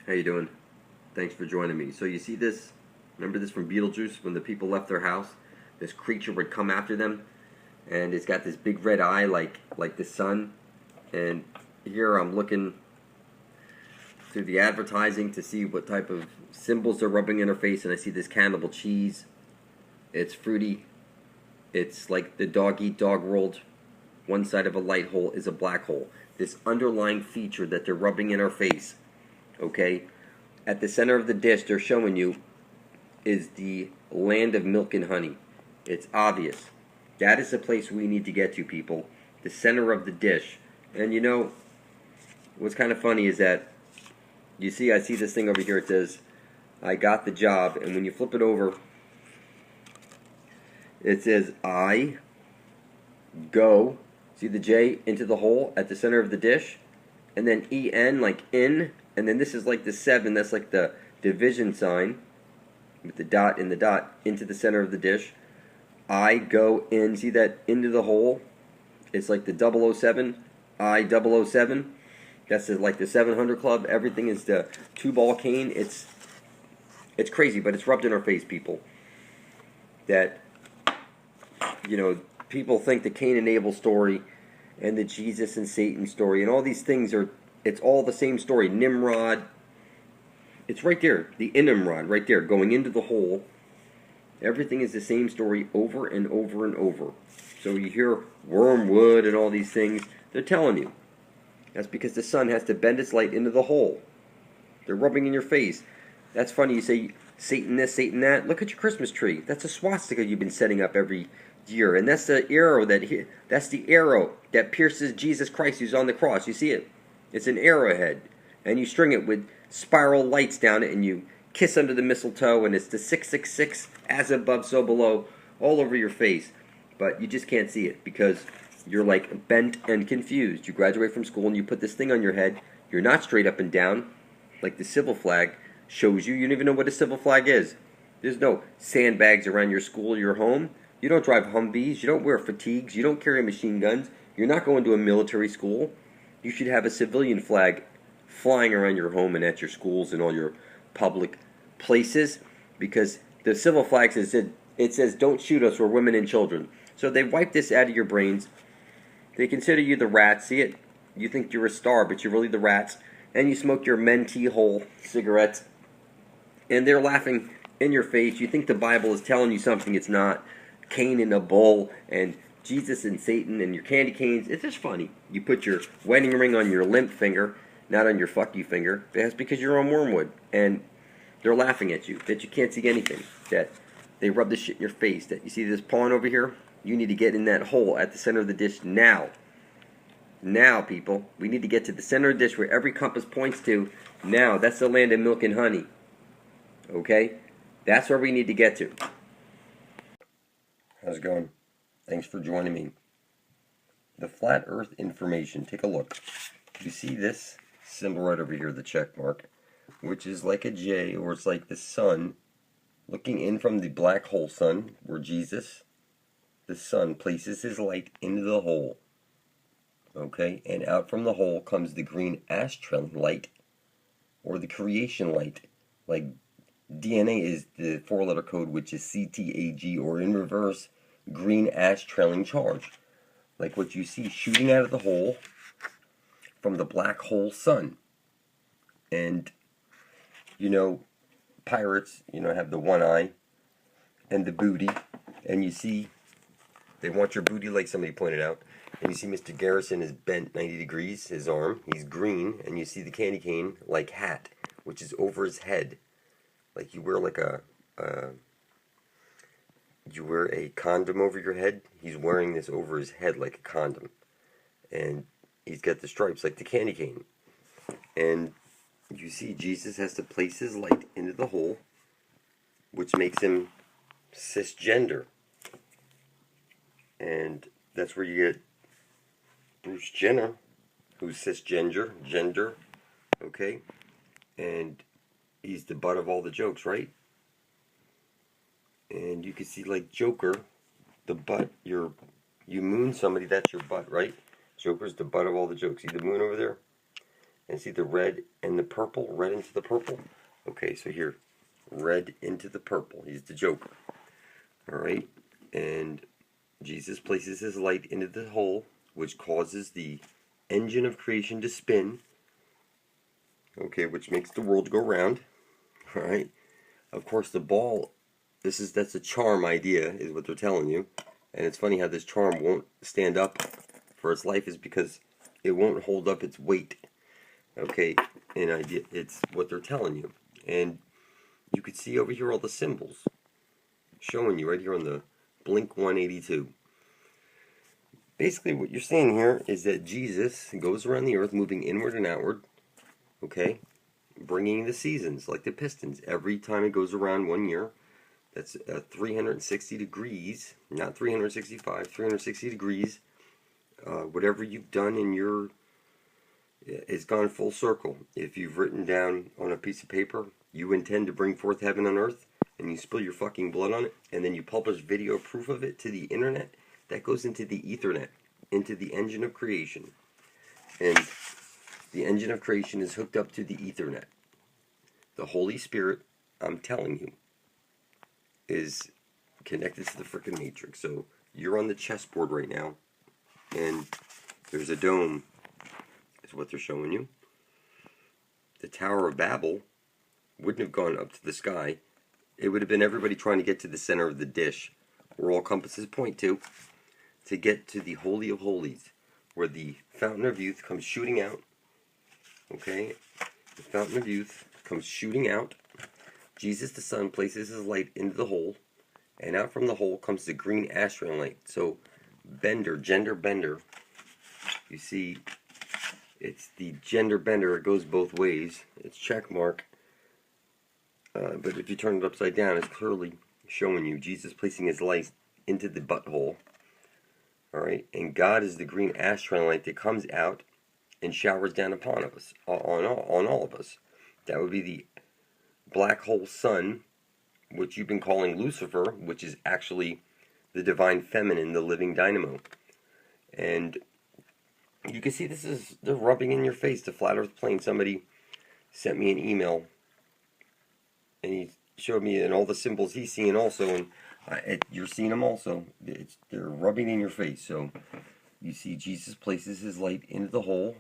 How you doing? Thanks for joining me. So you see this? Remember this from Beetlejuice when the people left their house? This creature would come after them, and it's got this big red eye like the sun. And here I'm looking through the advertising to see what type of symbols they're rubbing in their face, and I see this cannibal cheese. It's fruity. It's like the dog eat dog world. One side of a light hole is a black hole. This underlying feature that they're rubbing in our face, okay? At the center of the dish they're showing you is the land of milk and honey. It's obvious. That is the place we need to get to, people. The center of the dish. And you know, what's kind of funny is that, you see, I see this thing over here, it says, I got the job, and when you flip it over, it says, I go, see the J into the hole at the center of the dish, and then EN, like in, and then this is like the 7, that's like the division sign, with the dot in the dot, into the center of the dish. I go in, see that into the hole? It's like the 007, I 007. That's like the 700 Club. Everything is the 2-ball cane. It's crazy, but it's rubbed in our face, people. That, you know, people think the Cain and Abel story and the Jesus and Satan story and all these things are, it's all the same story. Nimrod, it's right there. The Nimrod, right there, going into the hole. Everything is the same story over and over and over. So you hear wormwood and all these things. They're telling you. That's because the sun has to bend its light into the hole. They're rubbing in your face. That's funny. You say, Satan this, Satan that. Look at your Christmas tree. That's a swastika you've been setting up every year. And that's the arrow that pierces Jesus Christ who's on the cross. You see it? It's an arrowhead. And you string it with spiral lights down it, and you kiss under the mistletoe, and it's the 666, as above, so below, all over your face. But you just can't see it because you're like bent and confused. You graduate from school and you put this thing on your head. You're not straight up and down like the civil flag shows you. You don't even know what a civil flag is. There's no sandbags around your school or your home. You don't drive Humvees. You don't wear fatigues. You don't carry machine guns. You're not going to a military school. You should have a civilian flag flying around your home and at your schools and all your public places, because the civil flag says it says don't shoot us, we're women and children. So they wipe this out of your brains. They consider you the rats. See it? You think you're a star, but you're really the rats. And you smoke your mentee hole cigarettes. And they're laughing in your face. You think the Bible is telling you something it's not. Cain and a bull, and Jesus and Satan, and your candy canes. It's just funny. You put your wedding ring on your limp finger, not on your fuck you finger. That's because you're on wormwood. And they're laughing at you, that you can't see anything. That they rub this shit in your face. That you see this pawn over here? You need to get in that hole at the center of the dish now. Now, people. We need to get to the center of the dish where every compass points to. Now. That's the land of milk and honey. Okay? That's where we need to get to. How's it going? Thanks for joining me. The flat earth information. Take a look. You see this symbol right over here, the check mark, which is like a J, or it's like the sun looking in from the black hole sun, where Jesus, the sun, places his light into the hole. Okay, and out from the hole comes the green astral light, or the creation light. Like DNA is the 4-letter code, which is CTAG, or in reverse, green ash trailing charge. Like what you see shooting out of the hole from the black hole sun. And, you know, pirates, you know, have the one eye and the booty. And you see, they want your booty, like somebody pointed out. And you see Mr. Garrison is bent 90 degrees, his arm. He's green. And you see the candy cane, like hat, which is over his head. Like you wear like you wear a condom over your head. He's wearing this over his head like a condom. And he's got the stripes like the candy cane. And you see Jesus has to place his light into the hole, which makes him cisgender. And that's where you get Bruce Jenner, who's cisgender, okay? And he's the butt of all the jokes, right? And you can see, like Joker, the butt, you moon somebody, that's your butt, right? Joker's the butt of all the jokes. See the moon over there? And see the red and the purple, red into the purple? Okay, so here, red into the purple. He's the Joker. Alright? And Jesus places his light into the hole, which causes the engine of creation to spin. Okay, which makes the world go round. Alright? Of course, the ball, that's a charm idea, is what they're telling you. And it's funny how this charm won't stand up for its life is because it won't hold up its weight. Okay, and it's what they're telling you. And you can see over here all the symbols showing you right here on the Blink 182. Basically, what you're seeing here is that Jesus goes around the earth moving inward and outward, okay, bringing the seasons like the pistons. Every time it goes around 1 year, that's 360 degrees, not 365, 360 degrees. Whatever you've done in your it's gone full circle. If you've written down on a piece of paper, you intend to bring forth heaven on earth, and you spill your fucking blood on it, and then you publish video proof of it to the internet, that goes into the Ethernet, into the engine of creation. And the engine of creation is hooked up to the Ethernet. The Holy Spirit, I'm telling you, is connected to the freaking matrix. So you're on the chessboard right now, and there's a dome, is what they're showing you. The Tower of Babel wouldn't have gone up to the sky. It would have been everybody trying to get to the center of the dish, where all compasses point to get to the Holy of Holies, where the Fountain of Youth comes shooting out. Okay? The Fountain of Youth comes shooting out. Jesus the Son places his light into the hole, and out from the hole comes the green astral light. So, gender bender, you see, it's the gender bender, it goes both ways. It's check mark. But if you turn it upside down, it's clearly showing you Jesus placing his light into the butthole. Alright? And God is the green astral light that comes out and showers down upon us, on all of us. That would be the black hole sun, which you've been calling Lucifer, which is actually the divine feminine, the living dynamo. And you can see they're rubbing in your face, the flat earth plane. Somebody sent me an email, and he showed me and all the symbols he's seeing also, and you're seeing them also. They're rubbing in your face. So you see Jesus places his light into the hole,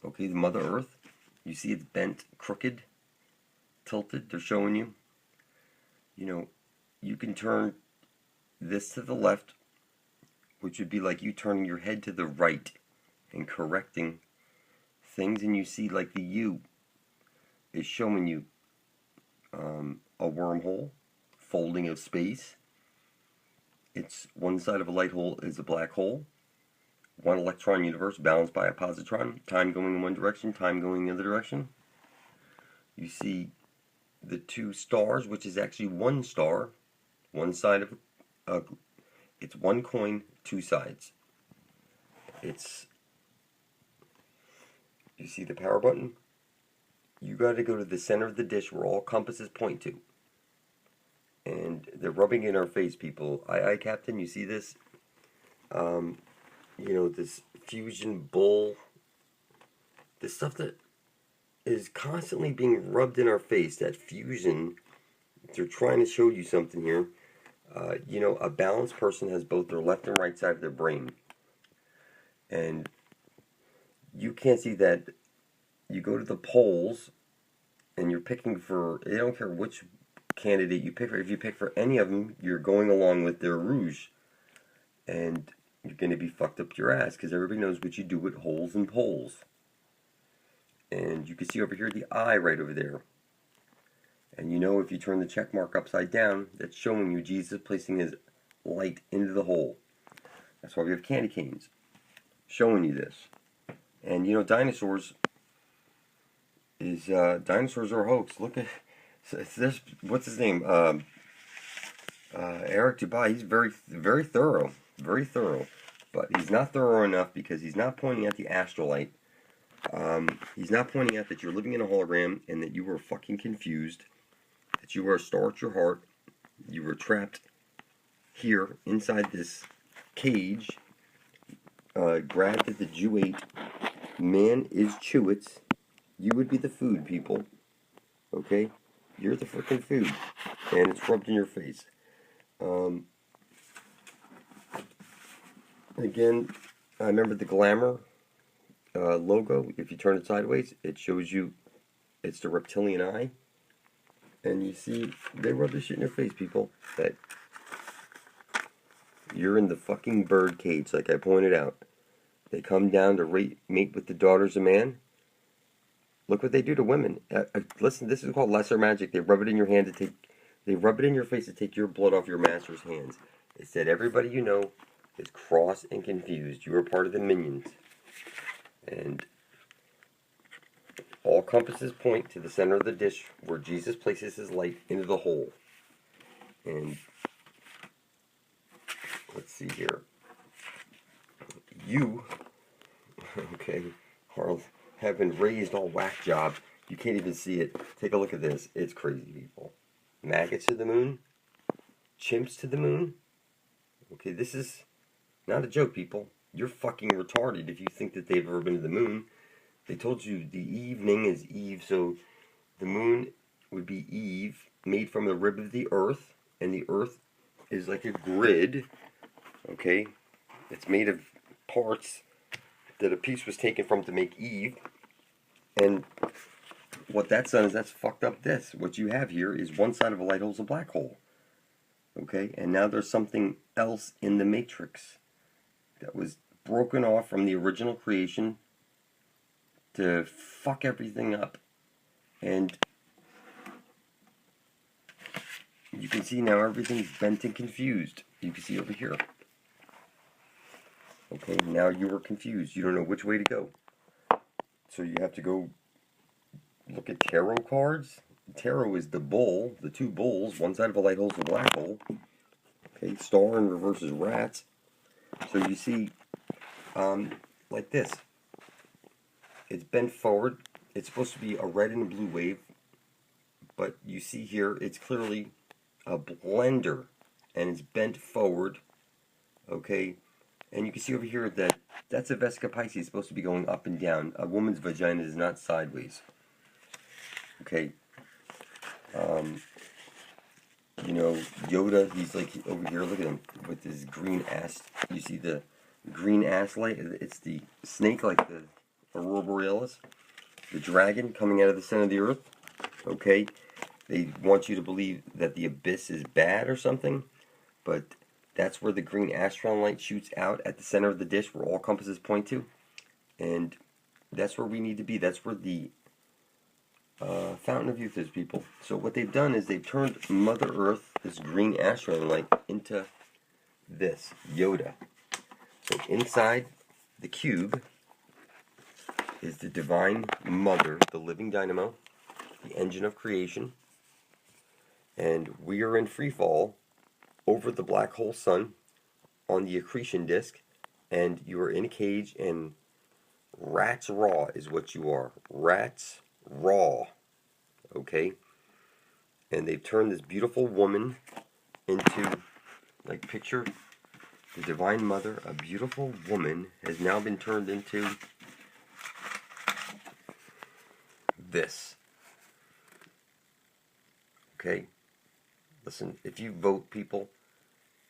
okay, the Mother Earth. You see it's bent, crooked, tilted. They're showing you. You know, you can turn this to the left, which would be like you turning your head to the right and correcting things, and you see like the U is showing you a wormhole, folding of space. It's one side of a light hole is a black hole, one electron universe balanced by a positron, time going in one direction, time going the other direction. You see the two stars, which is actually one star, one side of it's one coin, two sides. You see the power button? You got to go to the center of the dish where all compasses point to. And they're rubbing in our face, people. Aye, Captain, you see this? You know, this fusion bull. This stuff that is constantly being rubbed in our face, that fusion. They're trying to show you something here. You know, a balanced person has both their left and right side of their brain. And you can't see that. You go to the polls, and you're picking for, they don't care which candidate you pick for. If you pick for any of them, you're going along with their rouge. And you're going to be fucked up your ass, because everybody knows what you do with holes and polls. And you can see over here the eye right over there. And you know, if you turn the check mark upside down, that's showing you Jesus placing his light into the hole. That's why we have candy canes showing you this. And you know, dinosaurs are a hoax. Look at this. What's his name? Eric Dubai. He's very thorough, but he's not thorough enough because he's not pointing at the astrolite. He's not pointing out that you're living in a hologram and that you were fucking confused, that you are a star at your heart, you were trapped here inside this cage, grabbed at the Jew 8. Man is Chewits, You would be the food, people. Okay? You're the freaking food. And it's rubbed in your face. Again, I remember the Glamour logo. If you turn it sideways, it shows you it's the reptilian eye. And you see, they rub this shit in your face, people. That you're in the fucking bird cage, like I pointed out. They come down to mate with the daughters of man. Look what they do to women. Listen, this is called lesser magic. They rub it in your hand to take. They rub it in your face to take your blood off your master's hands. It said everybody you know is cross and confused. You are part of the minions. And all compasses point to the center of the dish where Jesus places his light into the hole. And let's see here. You, okay, have been raised all whack job. You can't even see it. Take a look at this. It's crazy, people. Maggots to the moon. Chimps to the moon. Okay, this is not a joke, people. You're fucking retarded if you think that they've ever been to the moon. They told you the evening is Eve, so the moon would be Eve, made from the rib of the earth, and the earth is like a grid, okay? It's made of parts that a piece was taken from to make Eve, and what that's done is that's fucked up this. What you have here is one side of a light hole is a black hole, okay? And now there's something else in the matrix that was broken off from the original creation to fuck everything up. And you can see now everything's bent and confused. You can see over here. Okay, now you are confused. You don't know which way to go. So you have to go look at tarot cards. Tarot is the bull, the two bulls. One side of a light hole is a black hole. Okay, star in reverse is rats. So you see, like this. It's bent forward. It's supposed to be a red and a blue wave. But you see here, it's clearly a blender. And it's bent forward. Okay. And you can see over here that that's a Vesica Pisces supposed to be going up and down. A woman's vagina is not sideways. Okay. You know, Yoda, he's like over here, look at him, with his green ass. You see the green ass light? It's the snake, like the Aurora Borealis. The dragon coming out of the center of the earth. Okay. They want you to believe that the abyss is bad or something. But that's where the green astron light shoots out at the center of the dish where all compasses point to. And that's where we need to be. That's where the fountain of youth is, people. So what they've done is they've turned Mother Earth, this green astron light, into this, Yoda. So inside the cube is the Divine Mother, the living dynamo, the engine of creation. And we are in free fall over the black hole sun on the accretion disk, and you are in a cage, and rats raw is what you are. Rats raw. Okay? And they've turned this beautiful woman into, like, picture the Divine Mother. A beautiful woman has now been turned into this. Okay? Listen, if you vote, people,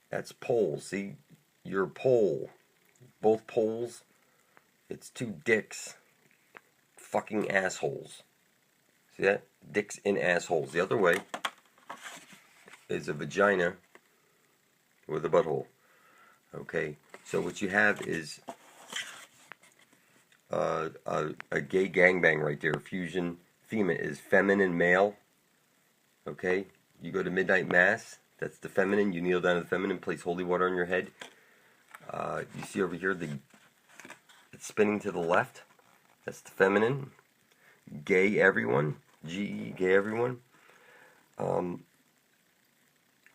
that's poles. See, you're a pole. Both poles, it's two dicks. Fucking assholes. See that? Dicks in assholes. The other way is a vagina with a butthole. Okay, so what you have is a gay gangbang right there. Fusion. Fema is feminine male. Okay, you go to midnight mass. That's the feminine. You kneel down to the feminine, place holy water on your head. You see over here, it's spinning to the left. That's the feminine. Gay everyone. G-E, gay everyone.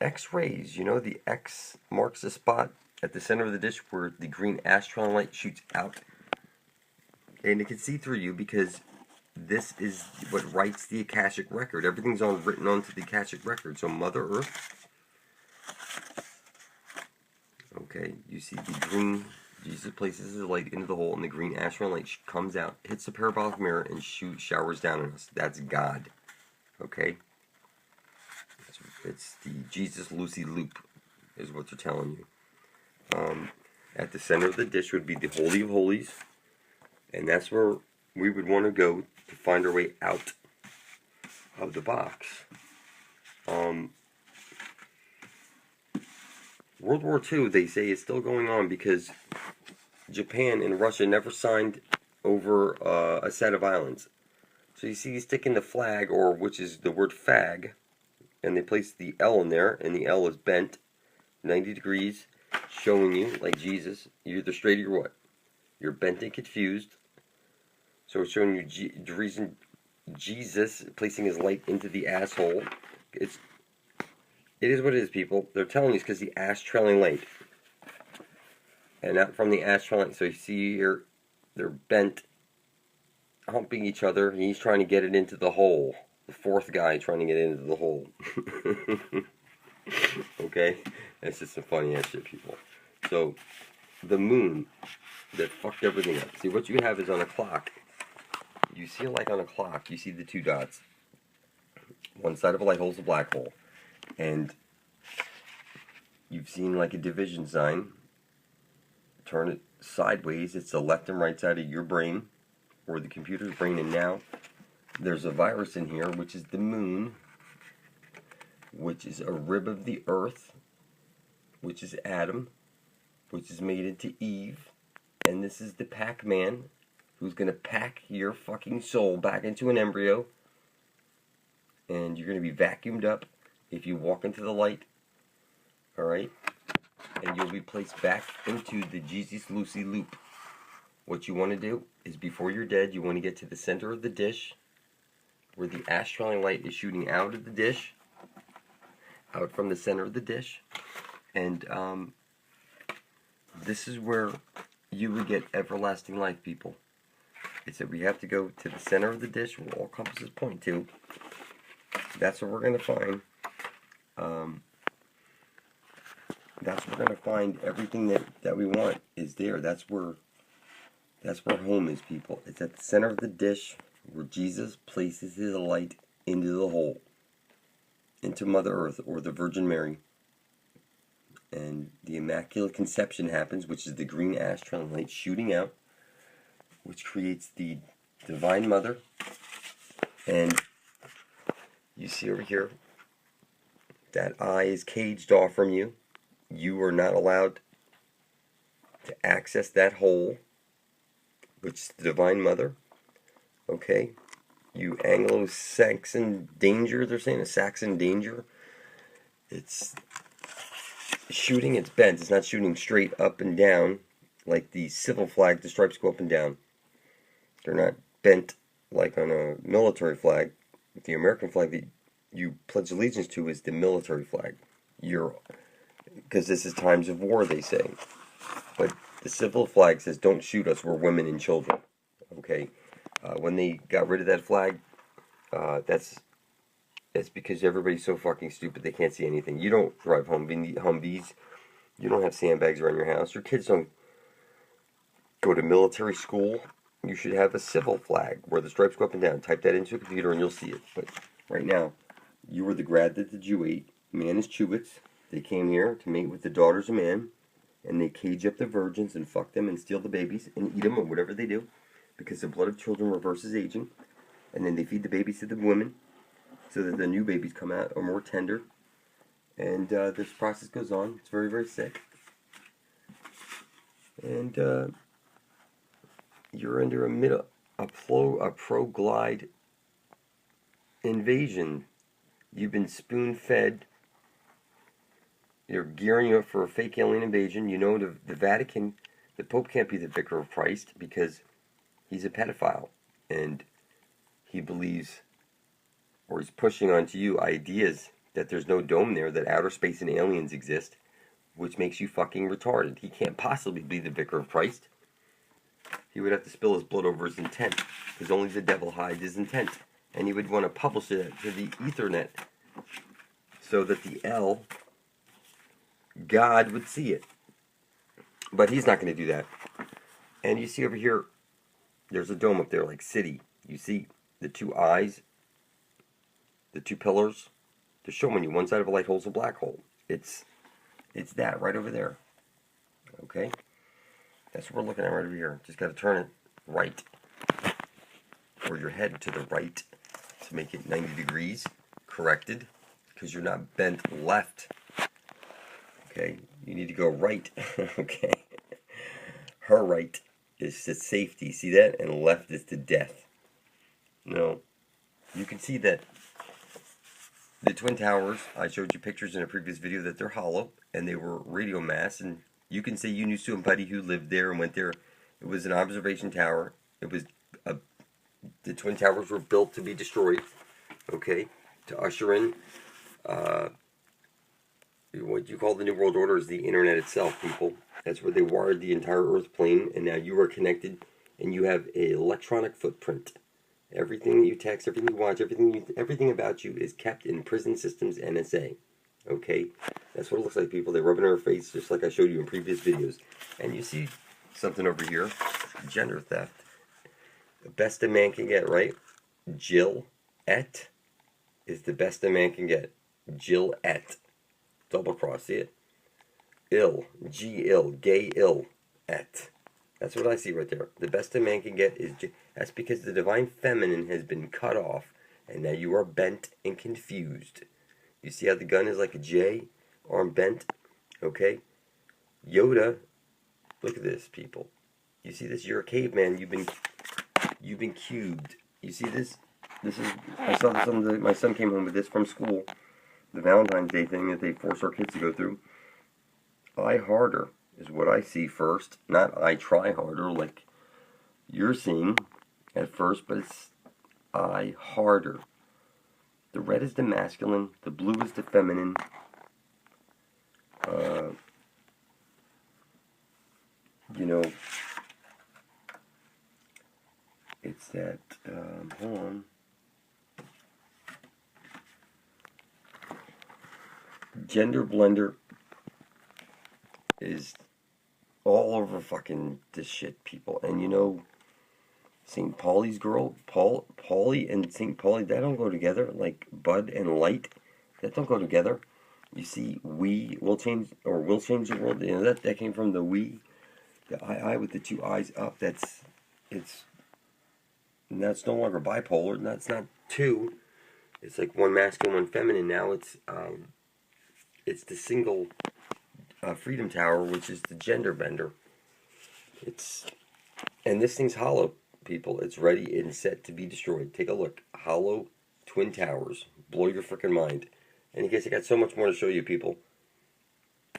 X-rays. You know, the X marks the spot at the center of the dish where the green astron light shoots out. And it can see through you because this is what writes the Akashic record. Everything's all written onto the Akashic record. So Mother Earth. Okay, you see the green Jesus places his light into the hole, and the green astral light comes out, hits the parabolic mirror, and showers down on us. That's God. Okay? It's the Jesus Lucy loop, is what they're telling you. At the center of the dish would be the Holy of Holies, and that's where we would want to go to find our way out of the box. World War II, they say, is still going on because Japan and Russia never signed over a set of islands. So you see, you stick in the flag, or which is the word fag, and they place the L in there, and the L is bent 90 degrees, showing you, like Jesus, you're either straight or you're what? You're bent and confused. So it's showing you the reason Jesus placing his light into the asshole. It is what it is, people. They're telling you it's because the ass trailing light. And not from the ass trailing light. So you see here, they're bent, humping each other, and he's trying to get it into the hole. The fourth guy trying to get it into the hole. Okay? That's just some funny ass shit, people. So, the moon that fucked everything up. See, what you have is on a clock. You see, like on a clock, you see the two dots. One side of a light hole is a black hole. And you've seen like a division sign. Turn it sideways, it's the left and right side of your brain, or the computer's brain, and now there's a virus in here, which is the moon, which is a rib of the earth, which is Adam, which is made into Eve, and this is the Pac-Man, who's going to pack your fucking soul back into an embryo, and you're going to be vacuumed up if you walk into the light, alright? And you'll be placed back into the Jesus Lucy loop. What you want to do is, before you're dead, you want to get to the center of the dish, where the astral light is shooting out of the dish, out from the center of the dish, and this is where you would get everlasting life, people. It's that we have to go to the center of the dish, where all compasses point to. That's where we're going to find. That's where we're going to find everything that we want is there. That's where home is, people. It's at the center of the dish, where Jesus places his light into the hole, into Mother Earth, or the Virgin Mary. And the Immaculate Conception happens, which is the green astral light shooting out, which creates the Divine Mother. And you see over here, that eye is caged off from you. You are not allowed to access that hole, which is the Divine Mother. Okay? You Anglo-Saxon danger, they're saying, a Saxon danger. It's shooting, it's bent. It's not shooting straight up and down like the civil flag. The stripes go up and down. They're not bent like on a military flag. The American flag that you pledge allegiance to is the military flag. Because this is times of war, they say. But the civil flag says, don't shoot us, we're women and children. Okay? When they got rid of that flag, that's because everybody's so fucking stupid they can't see anything. You don't drive Humvees. You don't have sandbags around your house. Your kids don't go to military school. You should have a civil flag where the stripes go up and down. Type that into a computer and you'll see it. But right now, you were the grad that the Jew ate. Man is Chubits. They came here to mate with the daughters of man, and they cage up the virgins and fuck them and steal the babies and eat them or whatever they do, because the blood of children reverses aging. And then they feed the babies to the women so that the new babies come out are more tender. And this process goes on. It's very, very sick. And you're under a pro-glide invasion. You've been spoon-fed. You're gearing you up for a fake alien invasion. You know the Vatican, the Pope can't be the vicar of Christ because he's a pedophile. And he believes, or he's pushing onto you ideas that there's no dome there, that outer space and aliens exist, which makes you fucking retarded. He can't possibly be the vicar of Christ. He would have to spill his blood over his intent, because only the devil hides his intent. And he would want to publish it to the Ethernet so that the L, God, would see it. But he's not going to do that. And you see over here, there's a dome up there like city. You see the two eyes, the two pillars. They're showing you one side of a light hole is a black hole. It's that right over there. Okay? That's what we're looking at right over here. Just got to turn it right. Or your head to the right to make it 90 degrees. Corrected. Because you're not bent left. Okay? You need to go right. Okay? Her right is to safety. See that? And left is to death. No. You can see that the Twin Towers, I showed you pictures in a previous video that they're hollow. And they were radio mass. And you can say you knew somebody who lived there and went there. It was an observation tower. It was the Twin Towers were built to be destroyed. Okay? To usher in what you call the New World Order is the internet itself, people. That's where they wired the entire Earth plane, and now you are connected, and you have an electronic footprint. Everything that you text, everything you watch, everything about you is kept in prison systems NSA. Okay? That's what it looks like, people. They rub it in our face, just like I showed you in previous videos. And you see something over here, gender theft. The best a man can get, right? Jill Et is the best a man can get. Jill Et. Double cross, see it? Ill, G-ill, gay ill, et. That's what I see right there. The best a man can get is... That's because the divine feminine has been cut off, and now you are bent and confused. You see how the gun is like a J? Arm bent? Okay? Yoda, look at this, people. You see this? You're a caveman. You've been cubed. You see this? This is... I saw this on my son came home with this from school. The Valentine's Day thing that they force our kids to go through. I harder is what I see first, not I try harder like you're seeing at first, but it's I harder. The red is the masculine, the blue is the feminine. You know, it's that, hold on. Gender blender is all over fucking this shit, people. And you know, St. Pauli's girl, Paulie and St. Pauli, that don't go together. Like Bud and Light, that don't go together. You see, we will change the world. You know, that came from the we, the I with the two eyes up. That's no longer bipolar. And that's not two. It's like one masculine, one feminine. Now it's the single Freedom Tower, which is the gender bender. And this thing's hollow, people. It's ready and set to be destroyed. Take a look. Hollow Twin Towers. Blow your freaking mind. And I guess I got so much more to show you, people.